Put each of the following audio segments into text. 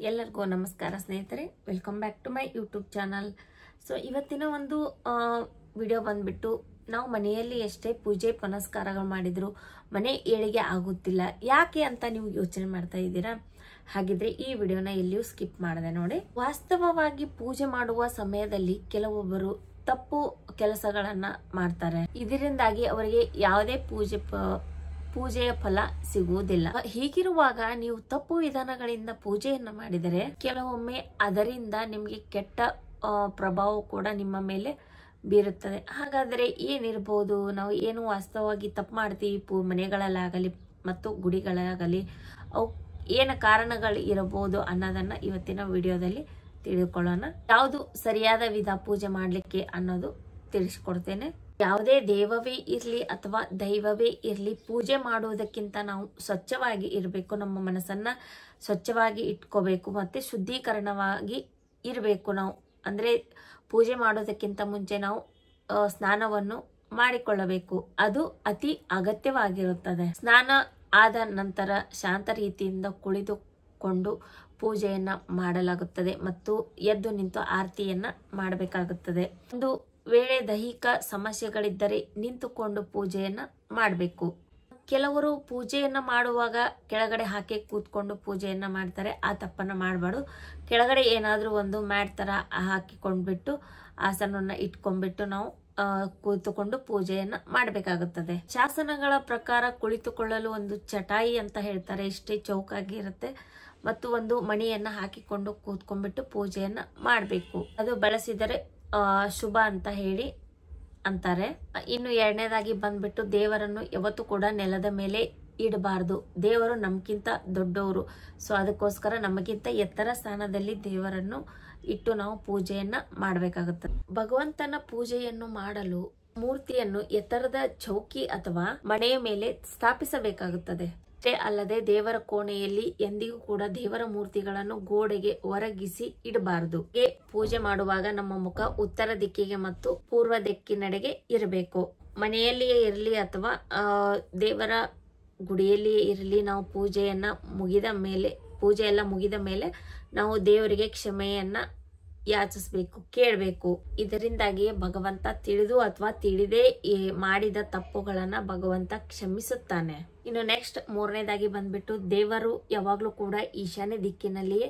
ಎಲ್ಲರಿಗೂ ನಮಸ್ಕಾರ ಸ್ನೇಹಿತರೆ, welcome back to my YouTube channel. So ಇವತ್ತಿನ ಒಂದು ವಿಡಿಯೋ ಬಂದ್ಬಿಟ್ಟು, ನಾವು ಮನೆಯಲ್ಲಿ ಎಷ್ಟೇ ಪೂಜೆ ಪುನಸ್ಕಾರಗಳು ಮಾಡಿದ್ರು ಮನೆ ಏಳಿಗೆ ಆಗುತ್ತಿಲ್ಲ ಯಾಕೆ ಅಂತ ನೀವು ಯೋಚನೆ ಮಾಡ್ತಾ ಇದ್ದೀರಾ? ಹಾಗಿದ್ರೆ ಈ ವಿಡಿಯೋನ ಎಲ್ಲಿಯೂ ಸ್ಕಿಪ್ ಮಾಡದೆ ನೋಡಿ. ವಾಸ್ತವವಾಗಿ ಪೂಜೆ ಮಾಡುವ ಸಮಯದಲ್ಲಿ ಕೆಲವೊಬ್ಬರು ತಪ್ಪು ಕೆಲಸಗಳನ್ನ ಮಾಡ್ತಾರೆ. ಇದರಿಂದಾಗಿ ಅವರಿಗೆ ಯಾವುದೇ ಪೂಜೆಯ ಫಲ ಸಿಗುವುದಿಲ್ಲ. ಹೀಗಿರುವಾಗ ನೀವು ತಪ್ಪು ವಿಧಾನಗಳಿಂದ ಪೂಜೆಯನ್ನ ಮಾಡಿದರೆ ಕೆಲವೊಮ್ಮೆ ಅದರಿಂದ ನಿಮಗೆ ಕೆಟ್ಟ ಪ್ರಭಾವ ಕೂಡ ನಿಮ್ಮ ಮೇಲೆ ಬೀರುತ್ತದೆ. ಹಾಗಾದ್ರೆ ಏನಿರ್ಬೋದು? ನಾವು ಏನು ವಾಸ್ತವವಾಗಿ ತಪ್ಪು ಮಾಡ್ತೀವಿ ಮನೆಗಳಲ್ಲಾಗಲಿ ಮತ್ತು ಗುಡಿಗಳಾಗಲಿ, ಅವು ಏನ ಕಾರಣಗಳು ಇರಬಹುದು ಅನ್ನೋದನ್ನ ಇವತ್ತಿನ ವಿಡಿಯೋದಲ್ಲಿ ತಿಳಿದುಕೊಳ್ಳೋಣ. ಯಾವುದು ಸರಿಯಾದ ವಿಧ ಪೂಜೆ ಮಾಡ್ಲಿಕ್ಕೆ ಅನ್ನೋದು ತಿಳಿಸ್ಕೊಡ್ತೇನೆ. ಯಾವುದೇ ದೇವವೇ ಇರ್ಲಿ ಅಥವಾ ದೈವವೇ ಇರ್ಲಿ, ಪೂಜೆ ಮಾಡುವುದಕ್ಕಿಂತ ನಾವು ಸ್ವಚ್ಛವಾಗಿ ಇರಬೇಕು. ನಮ್ಮ ಮನಸ್ಸನ್ನ ಸ್ವಚ್ಛವಾಗಿ ಇಟ್ಕೋಬೇಕು ಮತ್ತೆ ಶುದ್ಧೀಕರಣವಾಗಿ ಇರಬೇಕು. ನಾವು ಅಂದ್ರೆ ಪೂಜೆ ಮಾಡೋದಕ್ಕಿಂತ ಮುಂಚೆ ನಾವು ಸ್ನಾನವನ್ನು ಮಾಡಿಕೊಳ್ಳಬೇಕು. ಅದು ಅತಿ ಅಗತ್ಯವಾಗಿರುತ್ತದೆ. ಸ್ನಾನ ಆದ ನಂತರ ಶಾಂತ ರೀತಿಯಿಂದ ಕುಳಿತುಕೊಂಡು ಪೂಜೆಯನ್ನ ಮಾಡಲಾಗುತ್ತದೆ ಮತ್ತು ಎದ್ದು ನಿಂತು ಆರತಿಯನ್ನ ಮಾಡಬೇಕಾಗುತ್ತದೆ. ಒಂದು ವೇಳೆ ದೈಹಿಕ ಸಮಸ್ಯೆಗಳಿದ್ದರೆ ನಿಂತುಕೊಂಡು ಪೂಜೆಯನ್ನ ಮಾಡಬೇಕು. ಕೆಲವರು ಪೂಜೆಯನ್ನ ಮಾಡುವಾಗ ಕೆಳಗಡೆ ಹಾಕಿ ಕೂತ್ಕೊಂಡು ಪೂಜೆಯನ್ನ ಮಾಡ್ತಾರೆ. ಆ ತಪ್ಪನ್ನ ಮಾಡಬಾರ್ದು. ಕೆಳಗಡೆ ಏನಾದ್ರೂ ಒಂದು ಮ್ಯಾಟ್ ತರ ಹಾಕಿಕೊಂಡ್ಬಿಟ್ಟು ಆಸನವನ್ನ ಇಟ್ಕೊಂಡ್ಬಿಟ್ಟು ನಾವು ಕೂತುಕೊಂಡು ಪೂಜೆಯನ್ನ ಮಾಡಬೇಕಾಗುತ್ತದೆ. ಶಾಸನಗಳ ಪ್ರಕಾರ ಕುಳಿತುಕೊಳ್ಳಲು ಒಂದು ಚಟಾಯಿ ಅಂತ ಹೇಳ್ತಾರೆ, ಇಷ್ಟೇ ಚೌಕಾಗಿ ಇರುತ್ತೆ ಮತ್ತು ಒಂದು ಮಣಿಯನ್ನ ಹಾಕಿಕೊಂಡು ಕೂತ್ಕೊಂಡ್ಬಿಟ್ಟು ಪೂಜೆಯನ್ನ ಮಾಡಬೇಕು. ಅದು ಬಳಸಿದರೆ ಶುಭ ಅಂತ ಹೇಳಿ ಅಂತಾರೆ. ಇನ್ನು ಎರಡನೇದಾಗಿ ಬಂದ್ಬಿಟ್ಟು, ದೇವರನ್ನು ಯಾವತ್ತೂ ಕೂಡ ನೆಲದ ಮೇಲೆ ಇಡಬಾರ್ದು. ದೇವರು ನಮ್ಗಿಂತ ದೊಡ್ಡವರು. ಸೊ ಅದಕ್ಕೋಸ್ಕರ ನಮಗಿಂತ ಎತ್ತರ ಸ್ಥಾನದಲ್ಲಿ ದೇವರನ್ನು ಇಟ್ಟು ನಾವು ಪೂಜೆಯನ್ನ ಮಾಡಬೇಕಾಗುತ್ತದೆ. ಭಗವಂತನ ಪೂಜೆಯನ್ನು ಮಾಡಲು ಮೂರ್ತಿಯನ್ನು ಎತ್ತರದ ಚೌಕಿ ಅಥವಾ ಮಣೆಯ ಮೇಲೆ ಸ್ಥಾಪಿಸಬೇಕಾಗುತ್ತದೆ. ಅಷ್ಟೇ ಅಲ್ಲದೆ ದೇವರ ಕೋಣೆಯಲ್ಲಿ ಎಂದಿಗೂ ಕೂಡ ದೇವರ ಮೂರ್ತಿಗಳನ್ನು ಗೋಡೆಗೆ ಹೊರಗಿಸಿ ಇಡಬಾರದು. ಪೂಜೆ ಮಾಡುವಾಗ ನಮ್ಮ ಮುಖ ಉತ್ತರ ದಿಕ್ಕಿಗೆ ಮತ್ತು ಪೂರ್ವ ದಿಕ್ಕಿನೆಡೆಗೆ ಇರಬೇಕು. ಮನೆಯಲ್ಲಿಯೇ ಇರಲಿ ಅಥವಾ ದೇವರ ಗುಡಿಯಲ್ಲಿಯೇ ಇರಲಿ, ನಾವು ಪೂಜೆ ಎಲ್ಲ ಮುಗಿದ ಮೇಲೆ ನಾವು ದೇವರಿಗೆ ಕ್ಷಮೆಯನ್ನ ಯಾಚಿಸಬೇಕು, ಕೇಳಬೇಕು. ಇದರಿಂದಾಗಿಯೇ ಭಗವಂತ ತಿಳಿದು ಅಥವಾ ತಿಳಿದೇ ಮಾಡಿದ ತಪ್ಪುಗಳನ್ನ ಭಗವಂತ ಕ್ಷಮಿಸುತ್ತಾನೆ. ಇನ್ನು ನೆಕ್ಸ್ಟ್ ಮೂರನೇದಾಗಿ ಬಂದ್ಬಿಟ್ಟು, ದೇವರು ಯಾವಾಗ್ಲೂ ಕೂಡ ಈಶಾನ್ಯ ದಿಕ್ಕಿನಲ್ಲಿಯೇ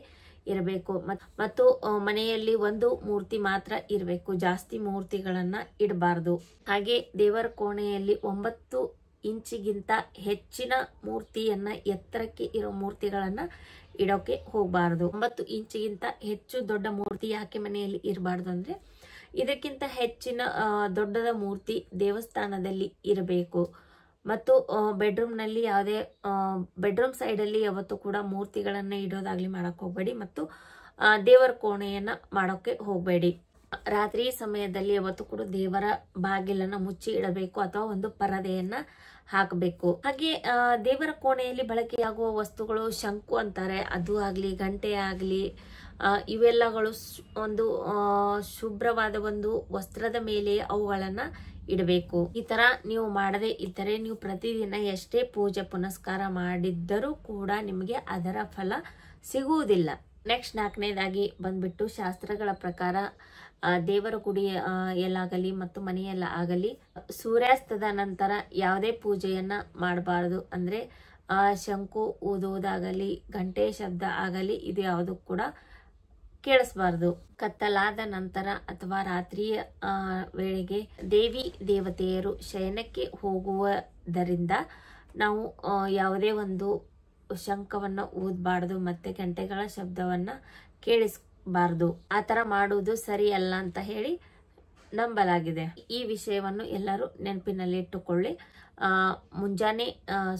ಇರಬೇಕು ಮತ್ತು ಮನೆಯಲ್ಲಿ ಒಂದು ಮೂರ್ತಿ ಮಾತ್ರ ಇರಬೇಕು. ಜಾಸ್ತಿ ಮೂರ್ತಿಗಳನ್ನ ಇಡಬಾರ್ದು. ಹಾಗೆ ದೇವರ ಕೋಣೆಯಲ್ಲಿ 9 ಇಂಚಿಗಿಂತ ಹೆಚ್ಚಿನ ಮೂರ್ತಿಯನ್ನ ಎತ್ತರಕ್ಕೆ ಇರೋ ಮೂರ್ತಿಗಳನ್ನ ಇಡೋಕೆ ಹೋಗಬಾರದು. 9 ಇಂಚಿಗಿಂತ ಹೆಚ್ಚು ದೊಡ್ಡ ಮೂರ್ತಿ ಯಾಕೆ ಮನೆಯಲ್ಲಿ ಇರಬಾರ್ದು ಅಂದ್ರೆ, ಇದಕ್ಕಿಂತ ಹೆಚ್ಚಿನ ದೊಡ್ಡದ ಮೂರ್ತಿ ದೇವಸ್ಥಾನದಲ್ಲಿ ಇರಬೇಕು. ಮತ್ತು ಬೆಡ್ರೂಮ್ ನಲ್ಲಿ ಬೆಡ್ರೂಮ್ ಸೈಡ್ ಅಲ್ಲಿ ಯಾವತ್ತೂ ಕೂಡ ಮೂರ್ತಿಗಳನ್ನ ಇಡೋದಾಗ್ಲಿ ಮಾಡಕ್ ಹೋಗ್ಬೇಡಿ ಮತ್ತು ದೇವರ ಕೋಣೆಯನ್ನ ಮಾಡೋಕೆ ಹೋಗ್ಬೇಡಿ. ರಾತ್ರಿ ಸಮಯದಲ್ಲಿ ಯಾವತ್ತೂ ಕೂಡ ದೇವರ ಬಾಗಿಲನ್ನ ಮುಚ್ಚಿ ಇಡಬೇಕು ಅಥವಾ ಒಂದು ಪರದೆಯನ್ನ ಹಾಕಬೇಕು. ಹಾಗೆ ದೇವರ ಕೋಣೆಯಲ್ಲಿ ಬಳಕೆಯಾಗುವ ವಸ್ತುಗಳು, ಶಂಕು ಅಂತಾರೆ, ಅದು ಆಗ್ಲಿ ಗಂಟೆ ಆಗ್ಲಿ, ಇವೆಲ್ಲಗಳು ಒಂದು ಶುಭ್ರವಾದ ಒಂದು ವಸ್ತ್ರದ ಮೇಲೆ ಅವುಗಳನ್ನ ಇಡಬೇಕು. ಈ ತರ ನೀವು ಮಾಡದೇ ಇದ್ದರೆ ನೀವು ಪ್ರತಿದಿನ ಎಷ್ಟೇ ಪೂಜೆ ಪುನಸ್ಕಾರ ಮಾಡಿದ್ದರೂ ಕೂಡ ನಿಮಗೆ ಅದರ ಫಲ ಸಿಗುವುದಿಲ್ಲ. ನೆಕ್ಸ್ಟ್ 4ನೇದಾಗಿ ಬಂದ್ಬಿಟ್ಟು, ಶಾಸ್ತ್ರಗಳ ಪ್ರಕಾರ ದೇವರ ಗುಡಿಯಲ್ಲಾಗಲಿ ಮತ್ತು ಮನೆಯಲ್ಲ ಆಗಲಿ ಸೂರ್ಯಾಸ್ತದ ನಂತರ ಯಾವುದೇ ಪೂಜೆಯನ್ನ ಮಾಡಬಾರದು. ಅಂದ್ರೆ ಶಂಕು ಊದುವುದಾಗಲಿ ಗಂಟೆ ಶಬ್ದ ಆಗಲಿ ಇದು ಯಾವುದು ಕೂಡ ಕೇಳಿಸಬಾರದು. ಕತ್ತಲಾದ ನಂತರ ಅಥವಾ ರಾತ್ರಿಯ ವೇಳೆಗೆ ದೇವಿ ದೇವತೆಯರು ಶಯನಕ್ಕೆ ಹೋಗುವುದರಿಂದ ನಾವು ಯಾವುದೇ ಒಂದು ಶಂಖವನ್ನ ಊದಬಾರದು ಮತ್ತೆ ಗಂಟೆಗಳ ಶಬ್ದವನ್ನ ಕೇಳಿಸಬಾರದು. ಆ ತರ ಮಾಡುವುದು ಸರಿಯಲ್ಲ ಅಂತ ಹೇಳಿ ನಂಬಲಾಗಿದೆ. ಈ ವಿಷಯವನ್ನು ಎಲ್ಲರೂ ನೆನಪಿನಲ್ಲಿ ಇಟ್ಟುಕೊಳ್ಳಿ. ಮುಂಜಾನೆ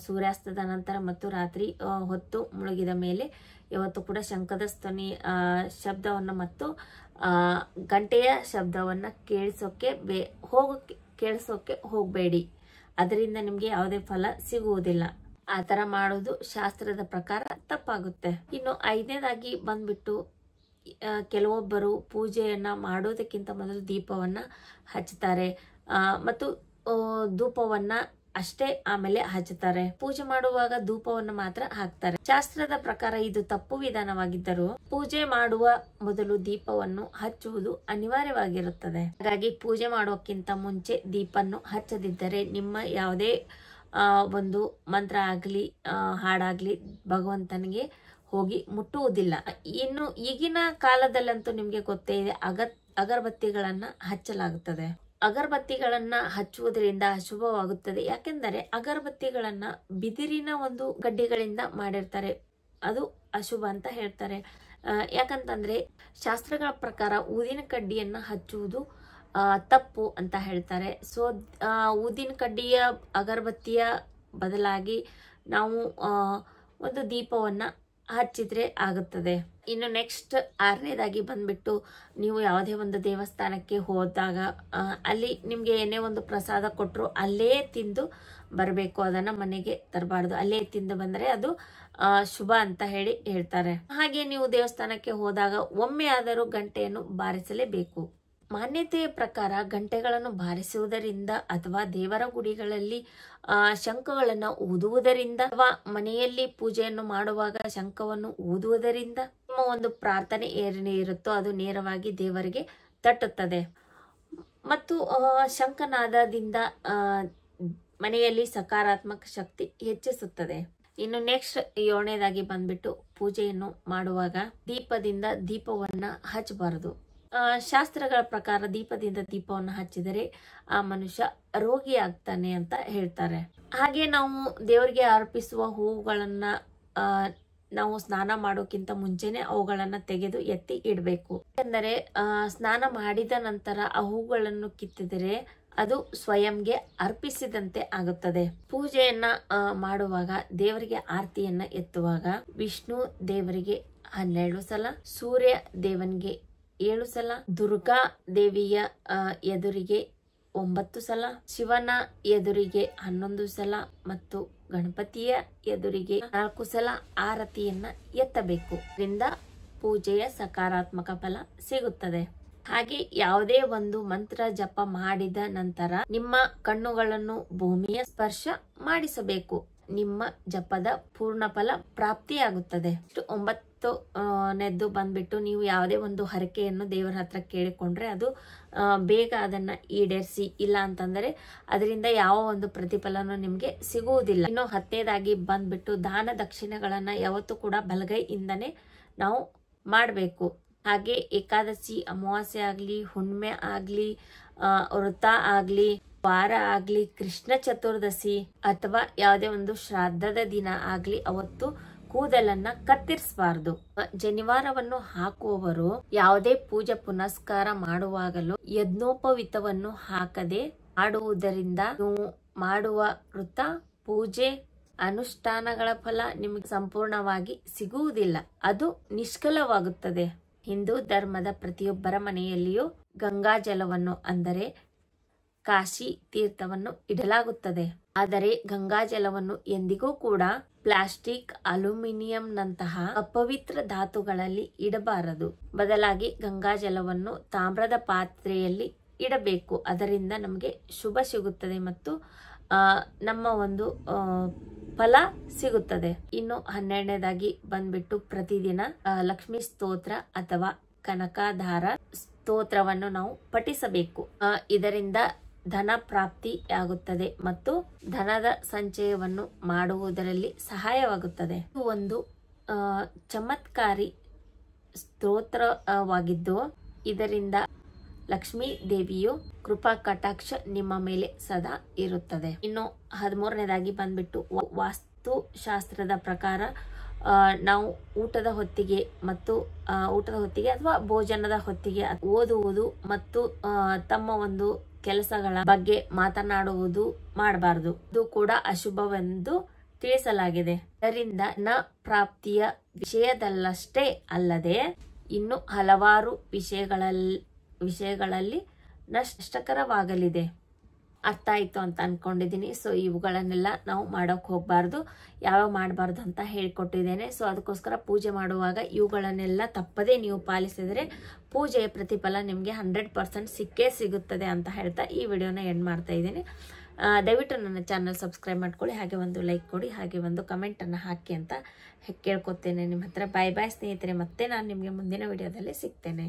ಸೂರ್ಯಾಸ್ತದ ನಂತರ ಮತ್ತು ರಾತ್ರಿ ಹೊತ್ತು ಮುಳುಗಿದ ಮೇಲೆ ಯಾವತ್ತೂ ಕೂಡ ಶಂಖದ ಧ್ವನಿ ಶಬ್ದವನ್ನ ಮತ್ತು ಗಂಟೆಯ ಶಬ್ದವನ್ನ ಕೇಳಿಸೋಕೆ ಹೋಗಬೇಡಿ. ಅದರಿಂದ ನಿಮ್ಗೆ ಯಾವುದೇ ಫಲ ಸಿಗುವುದಿಲ್ಲ. ಆ ತರ ಮಾಡೋದು ಶಾಸ್ತ್ರದ ಪ್ರಕಾರ ತಪ್ಪಾಗುತ್ತೆ. ಇನ್ನು 5ನೇದಾಗಿ ಬಂದ್ಬಿಟ್ಟು, ಕೆಲವೊಬ್ಬರು ಪೂಜೆಯನ್ನ ಮಾಡೋದಕ್ಕಿಂತ ಮೊದಲು ದೀಪವನ್ನ ಹಚ್ಚುತ್ತಾರೆ ಮತ್ತು ಧೂಪವನ್ನ ಅಷ್ಟೇ ಆಮೇಲೆ ಹಚ್ಚುತ್ತಾರೆ. ಪೂಜೆ ಮಾಡುವಾಗ ಧೂಪವನ್ನು ಮಾತ್ರ ಹಾಕ್ತಾರೆ. ಶಾಸ್ತ್ರದ ಪ್ರಕಾರ ಇದು ತಪ್ಪು ವಿಧಾನವಾಗಿದ್ದರೂ ಪೂಜೆ ಮಾಡುವ ಮೊದಲು ದೀಪವನ್ನು ಹಚ್ಚುವುದು ಅನಿವಾರ್ಯವಾಗಿರುತ್ತದೆ. ಹಾಗಾಗಿ ಪೂಜೆ ಮಾಡೋಕ್ಕಿಂತ ಮುಂಚೆ ದೀಪವನ್ನು ಹಚ್ಚದಿದ್ದರೆ ನಿಮ್ಮ ಯಾವುದೇ ಒಂದು ಮಂತ್ರ ಆಗ್ಲಿ ಹಾಡಾಗ್ಲಿ ಭಗವಂತನಿಗೆ ಹೋಗಿ ಮುಟ್ಟುವುದಿಲ್ಲ. ಇನ್ನು ಈಗಿನ ಕಾಲದಲ್ಲಂತೂ ನಿಮ್ಗೆ ಗೊತ್ತೇ ಇದೆ, ಅಗರಬತ್ತಿಗಳನ್ನ ಹಚ್ಚಲಾಗುತ್ತದೆ. ಅಗರಬತ್ತಿಗಳನ್ನ ಹಚ್ಚುವುದರಿಂದ ಅಶುಭವಾಗುತ್ತದೆ. ಯಾಕೆಂದರೆ ಅಗರಬತ್ತಿಗಳನ್ನ ಬಿದಿರಿನ ಒಂದು ಗಡ್ಡಿಗಳಿಂದ ಮಾಡಿರ್ತಾರೆ, ಅದು ಅಶುಭ ಅಂತ ಹೇಳ್ತಾರೆ. ಯಾಕಂತಂದ್ರೆ ಶಾಸ್ತ್ರಗಳ ಪ್ರಕಾರ ಊದಿನ ಕಡ್ಡಿಯನ್ನ ಹಚ್ಚುವುದು ತಪ್ಪು ಅಂತ ಹೇಳ್ತಾರೆ. ಸೊ ಊದಿನ ಕಡ್ಡಿಯ ಅಗರಬತ್ತಿಯ ಬದಲಾಗಿ ನಾವು ಒಂದು ದೀಪವನ್ನ ಹಚ್ಚಿದ್ರೆ ಆಗುತ್ತದೆ. ಇನ್ನು ನೆಕ್ಸ್ಟ್ 6ನೇದಾಗಿ ಬಂದ್ಬಿಟ್ಟು, ನೀವು ಯಾವುದೇ ಒಂದು ದೇವಸ್ಥಾನಕ್ಕೆ ಹೋದಾಗ ಅಲ್ಲಿ ನಿಮ್ಗೆ ಏನೇ ಒಂದು ಪ್ರಸಾದ ಕೊಟ್ಟರು ಅಲ್ಲೇ ತಿಂದು ಬರಬೇಕು, ಅದನ್ನ ಮನೆಗೆ ತರಬಾರ್ದು. ಅಲ್ಲೇ ತಿಂದು ಬಂದರೆ ಅದು ಶುಭ ಅಂತ ಹೇಳ್ತಾರೆ. ಹಾಗೆ ನೀವು ದೇವಸ್ಥಾನಕ್ಕೆ ಹೋದಾಗ ಒಮ್ಮೆ ಆದರೂ ಗಂಟೆಯನ್ನು ಬಾರಿಸಲೇಬೇಕು. ಮಾನ್ಯತೆಯ ಪ್ರಕಾರ ಗಂಟೆಗಳನ್ನು ಬಾರಿಸುವುದರಿಂದ ಅಥವಾ ದೇವರ ಗುಡಿಗಳಲ್ಲಿ ಶಂಖಗಳನ್ನು ಊದುವುದರಿಂದ ಅಥವಾ ಮನೆಯಲ್ಲಿ ಪೂಜೆಯನ್ನು ಮಾಡುವಾಗ ಶಂಖವನ್ನು ಊದುವುದರಿಂದ ನಿಮ್ಮ ಒಂದು ಪ್ರಾರ್ಥನೆ ಏನೇ ಇರುತ್ತೋ ಅದು ನೇರವಾಗಿ ದೇವರಿಗೆ ತಟ್ಟುತ್ತದೆ. ಮತ್ತು ಶಂಖನಾದದಿಂದ ಮನೆಯಲ್ಲಿ ಸಕಾರಾತ್ಮಕ ಶಕ್ತಿ ಹೆಚ್ಚಿಸುತ್ತದೆ. ಇನ್ನು ನೆಕ್ಸ್ಟ್ 7ನೇದಾಗಿ ಬಂದ್ಬಿಟ್ಟು, ಪೂಜೆಯನ್ನು ಮಾಡುವಾಗ ದೀಪದಿಂದ ದೀಪವನ್ನ ಹಚ್ಚಬಾರದು. ಶಾಸ್ತ್ರಗಳ ಪ್ರಕಾರ ದೀಪದಿಂದ ದೀಪವನ್ನು ಹಚ್ಚಿದರೆ ಆ ಮನುಷ್ಯ ರೋಗಿ ಆಗ್ತಾನೆ ಅಂತ ಹೇಳ್ತಾರೆ. ಹಾಗೆ ನಾವು ದೇವರಿಗೆ ಅರ್ಪಿಸುವ ಹೂವುಗಳನ್ನ ನಾವು ಸ್ನಾನ ಮಾಡೋಕ್ಕಿಂತ ಮುಂಚೆನೆ ಅವುಗಳನ್ನ ತೆಗೆದು ಎತ್ತಿ ಇಡಬೇಕು. ಯಾಕೆಂದರೆ ಸ್ನಾನ ಮಾಡಿದ ನಂತರ ಆ ಹೂಗಳನ್ನು ಕಿತ್ತಿದರೆ ಅದು ಸ್ವಯಂಗೆ ಅರ್ಪಿಸಿದಂತೆ ಆಗುತ್ತದೆ. ಪೂಜೆಯನ್ನ ಮಾಡುವಾಗ ದೇವರಿಗೆ ಆರತಿಯನ್ನ ಎತ್ತುವಾಗ ವಿಷ್ಣು ದೇವರಿಗೆ 12 ಸಲ, ಸೂರ್ಯ ದೇವನಿಗೆ 7 ಸಲ, ದುರ್ಗಾ ದೇವಿಯ ಎದುರಿಗೆ 9 ಸಲ, ಶಿವನ ಎದುರಿಗೆ 11 ಸಲ ಮತ್ತು ಗಣಪತಿಯ ಎದುರಿಗೆ 4 ಸಲ ಆರತಿಯನ್ನ ಎತ್ತಬೇಕು. ಇದರಿಂದ ಪೂಜೆಯ ಸಕಾರಾತ್ಮಕ ಫಲ ಸಿಗುತ್ತದೆ. ಹಾಗೆ ಯಾವುದೇ ಒಂದು ಮಂತ್ರ ಜಪ ಮಾಡಿದ ನಂತರ ನಿಮ್ಮ ಕಣ್ಣುಗಳನ್ನು ಭೂಮಿಯ ಸ್ಪರ್ಶ ಮಾಡಿಸಬೇಕು. ನಿಮ್ಮ ಜಪದ ಪೂರ್ಣ ಫಲ ಪ್ರಾಪ್ತಿಯಾಗುತ್ತದೆ. 9ನೇದ್ದು ಬಂದ್ಬಿಟ್ಟು, ನೀವು ಯಾವುದೇ ಒಂದು ಹರಕೆಯನ್ನು ದೇವರ ಹತ್ರ ಕೇಳಿಕೊಂಡ್ರೆ ಅದು ಬೇಗ ಅದನ್ನ ಈಡೇರಿಸಿ, ಇಲ್ಲ ಅಂತಂದ್ರೆ ಅದರಿಂದ ಯಾವ ಒಂದು ಪ್ರತಿಫಲನೂ ನಿಮ್ಗೆ ಸಿಗುವುದಿಲ್ಲ. ಇನ್ನು 10ನೇದಾಗಿ ಬಂದ್ಬಿಟ್ಟು, ದಾನ ದಕ್ಷಿಣೆಗಳನ್ನ ಯಾವತ್ತೂ ಕೂಡ ಬಲಗೈಯಿಂದನೇ ನಾವು ಮಾಡಬೇಕು. ಹಾಗೆ ಏಕಾದಶಿ, ಅಮಾವಾಸ್ಯೆ ಆಗ್ಲಿ, ಹುಣ್ಣಿಮೆ ಆಗ್ಲಿ, ವ್ರತ ಆಗ್ಲಿ, ವಾರ ಆಗ್ಲಿ, ಕೃಷ್ಣ ಚತುರ್ದಶಿ ಅಥವಾ ಯಾವುದೇ ಒಂದು ಶ್ರಾದ್ದದ ದಿನ ಆಗ್ಲಿ ಅವತ್ತು ಕೂದಲನ್ನ ಕತ್ತರಿಸಬಾರದು. ಜನಿವಾರವನ್ನು ಹಾಕುವವರು ಯಾವುದೇ ಪೂಜೆ ಪುನಸ್ಕಾರ ಮಾಡುವಾಗಲೂ ಯಜ್ಞೋಪವಿತವನ್ನು ಹಾಕದೆ ಮಾಡುವುದರಿಂದ ನೀವು ಮಾಡುವ ವೃತ, ಪೂಜೆ, ಅನುಷ್ಠಾನಗಳ ಫಲ ನಿಮಗೆ ಸಂಪೂರ್ಣವಾಗಿ ಸಿಗುವುದಿಲ್ಲ, ಅದು ನಿಷ್ಫಲವಾಗುತ್ತದೆ. ಹಿಂದೂ ಧರ್ಮದ ಪ್ರತಿಯೊಬ್ಬರ ಮನೆಯಲ್ಲಿಯೂ ಗಂಗಾ ಜಲವನ್ನು ಅಂದರೆ ಕಾಶಿ ತೀರ್ಥವನ್ನು ಇಡಲಾಗುತ್ತದೆ. ಆದರೆ ಗಂಗಾ ಜಲವನ್ನು ಎಂದಿಗೂ ಕೂಡ ಪ್ಲಾಸ್ಟಿಕ್, ಅಲ್ಯೂಮಿನಿಯಂನಂತಹ ಅಪವಿತ್ರ ಧಾತುಗಳಲ್ಲಿ ಇಡಬಾರದು. ಬದಲಾಗಿ ಗಂಗಾ ಜಲವನ್ನು ತಾಮ್ರದ ಪಾತ್ರೆಯಲ್ಲಿ ಇಡಬೇಕು. ಅದರಿಂದ ನಮಗೆ ಶುಭ ಸಿಗುತ್ತದೆ ಮತ್ತು ನಮ್ಮ ಒಂದು ಫಲ ಸಿಗುತ್ತದೆ. ಇನ್ನು 12ನೇದಾಗಿ ಬಂದ್ಬಿಟ್ಟು, ಪ್ರತಿದಿನ ಲಕ್ಷ್ಮೀ ಸ್ತೋತ್ರ ಅಥವಾ ಕನಕಧಾರ ಸ್ತೋತ್ರವನ್ನು ನಾವು ಪಠಿಸಬೇಕು. ಇದರಿಂದ ಧನ ಪ್ರಾಪ್ತಿ ಆಗುತ್ತದೆ ಮತ್ತು ಧನದ ಸಂಚಯವನ್ನು ಮಾಡುವುದರಲ್ಲಿ ಸಹಾಯವಾಗುತ್ತದೆ. ಇದು ಒಂದು ಚಮತ್ಕಾರಿ ಸ್ತೋತ್ರವಾಗಿದ್ದು ಇದರಿಂದ ಲಕ್ಷ್ಮೀ ದೇವಿಯು ಕೃಪಾ ಕಟಾಕ್ಷ ನಿಮ್ಮ ಮೇಲೆ ಸದಾ ಇರುತ್ತದೆ. ಇನ್ನು 13ನೇದಾಗಿ ಬಂದ್ಬಿಟ್ಟು, ವಾಸ್ತು ಶಾಸ್ತ್ರದ ಪ್ರಕಾರ ನಾವು ಊಟದ ಹೊತ್ತಿಗೆ ಅಥವಾ ಭೋಜನದ ಹೊತ್ತಿಗೆ ಓದುವುದು ಮತ್ತು ತಮ್ಮ ಒಂದು ಕೆಲಸಗಳ ಬಗ್ಗೆ ಮಾತನಾಡುವುದು ಮಾಡಬಾರದು. ಇದು ಕೂಡ ಅಶುಭವೆಂದು ತಿಳಿಸಲಾಗಿದೆ. ಇದರಿಂದ ನ ಪ್ರಾಪ್ತಿಯ ವಿಷಯದಲ್ಲಷ್ಟೇ ಅಲ್ಲದೆ ಇನ್ನು ಹಲವಾರು ವಿಷಯಗಳಲ್ಲಿ ನಷ್ಟಕರವಾಗಲಿದೆ. ಅರ್ಥ ಆಯ್ತು ಅಂತ ಅನ್ಕೊಂಡಿದ್ದೀನಿ. ಸೊ ಇವುಗಳನ್ನೆಲ್ಲ ನಾವು ಮಾಡೋಕೆ ಹೋಗಬಾರ್ದು, ಯಾವಾಗ ಮಾಡಬಾರ್ದು ಅಂತ ಹೇಳಿಕೊಟ್ಟಿದ್ದೇನೆ. ಸೊ ಅದಕ್ಕೋಸ್ಕರ ಪೂಜೆ ಮಾಡುವಾಗ ಇವುಗಳನ್ನೆಲ್ಲ ತಪ್ಪದೇ ನೀವು ಪಾಲಿಸಿದರೆ ಪೂಜೆಯ ಪ್ರತಿಫಲ ನಿಮಗೆ 100% ಸಿಕ್ಕೇ ಸಿಗುತ್ತದೆ ಅಂತ ಹೇಳ್ತಾ ಈ ವಿಡಿಯೋನ ಎಂಡ್ ಮಾಡ್ತಾ ಇದ್ದೀನಿ. ದಯವಿಟ್ಟು ನನ್ನ ಚಾನಲ್ ಸಬ್ಸ್ಕ್ರೈಬ್ ಮಾಡ್ಕೊಳ್ಳಿ, ಹಾಗೆ ಒಂದು ಲೈಕ್ ಕೊಡಿ, ಹಾಗೆ ಒಂದು ಕಮೆಂಟನ್ನು ಹಾಕಿ ಅಂತ ಕೇಳ್ಕೊತೇನೆ ನಿಮ್ಮ ಹತ್ರ. ಬಾಯ್ ಬಾಯ್ ಸ್ನೇಹಿತರೆ, ಮತ್ತೆ ನಾನು ನಿಮಗೆ ಮುಂದಿನ ವಿಡಿಯೋದಲ್ಲಿ ಸಿಗ್ತೇನೆ.